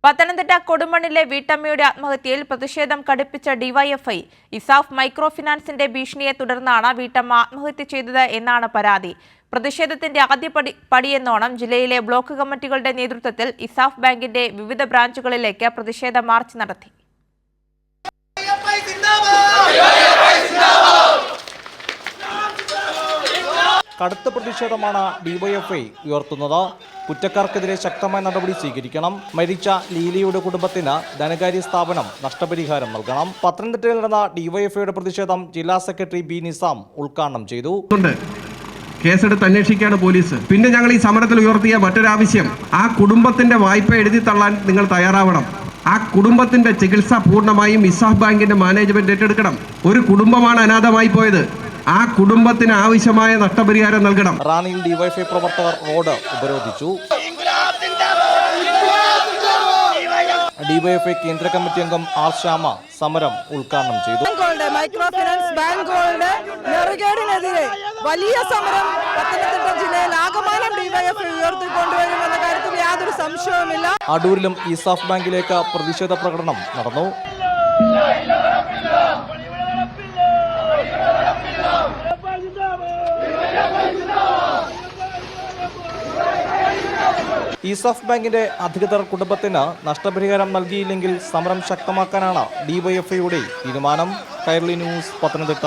പത്തനംതിട്ട കൊടുമണ്ണിലെ വീട്ടമ്മയുടെ ആത്മഹത്യയിൽ പ്രതിഷേധം കടുപ്പിച്ച DYFI ESAF micro ഫിനാൻസിന്റെ ഭീഷണിയെ തുടർന്നാണ് വീട്ടമ്മ ആത്മഹത്യ ചെയ്തത് എന്നാണ് പരാതി. പ്രതിഷേധത്തിന്റെ ആദ്യ പടിയെന്നോണം ജില്ലയിലെ ബ്ലോക്ക് കമ്മിറ്റികളുടെ നേതൃത്വത്തിൽ ഇസാഫ് ബാങ്കിന്റെ വിവിധ ബ്രാഞ്ചുകളിലേക്ക് പ്രതിഷേധ മാർച്ച് നടത്തി. കടുത്ത പ്രതിഷേധമാണ് ഡിവൈഎഫ്ഐ ഉയർത്തുന്നത്. കുറ്റക്കാർക്കെതിരെ ശക്തമായ നടപടി സ്വീകരിക്കണം. മരിച്ച ലീലയുടെ കുടുംബത്തിന് ധനകാര്യ സ്ഥാപനം നഷ്ടപരിഹാരം നൽകണം. പത്തനംതിട്ടയിൽ നടന്ന ഡിവൈഎഫ്ഐയുടെ പ്രതിഷേധം ജില്ലാ സെക്രട്ടറി ബി നിസാം ഉദ്ഘാടനം ചെയ്തു. കേസെടുത്ത് അന്വേഷിക്കുകയാണ് പോലീസ്. പിന്നെ ഞങ്ങൾ ഈ സമരത്തിൽ ഉയർത്തിയ മറ്റൊരാവശ്യം, ആ കുടുംബത്തിന്റെ വായ്പ എഴുതി തള്ളാൻ നിങ്ങൾ തയ്യാറാവണം. ആ കുടുംബത്തിന്റെ ചികിത്സ പൂർണ്ണമായും ഇസാഫ് ബാങ്കിന്റെ മാനേജ്മെന്റ് ഏറ്റെടുക്കണം. ഒരു കുടുംബമാണ് അനാഥമായി പോയത്. ആ കുടുംബത്തിന് ആവശ്യമായ നഷ്ടപരിഹാരം നൽകണം. റാന്നിയിൽ ഡിവൈഎഫ്ഐ പ്രവർത്തകർ റോഡ് ഉപരോധിച്ചു. ഡിവൈഎഫ്ഐ കേന്ദ്ര കമ്മിറ്റി അംഗം ആർ ശ്യാമ സമരം ഉദ്ഘാടനം ചെയ്തു. മൈക്രോ ഫിനാൻസ് ബാങ്കുകളുടെ നെറുകേടിനെതിരെ വലിയ സമരം പത്തനംതിട്ട ജില്ലയിൽ ആകമാനം ഡിവൈഎഫ്ഐ ഉയർത്തിക്കൊണ്ടുവരുമെന്ന കാര്യത്തിൽ യാതൊരു സംശയവുമില്ല. അടൂരിലും ഇസാഫ് ബാങ്കിലേക്ക് പ്രതിഷേധ പ്രകടനം നടന്നു. ഇസാഫ് ബാങ്കിന്റെ അധികൃതർ കുടുംബത്തിന് നഷ്ടപരിഹാരം നൽകിയില്ലെങ്കിൽ സമരം ശക്തമാക്കാനാണ് ഡിവൈഎഫ്ഐയുടെ തീരുമാനം. കൈരളി ന്യൂസ്, പത്തനംതിട്ട.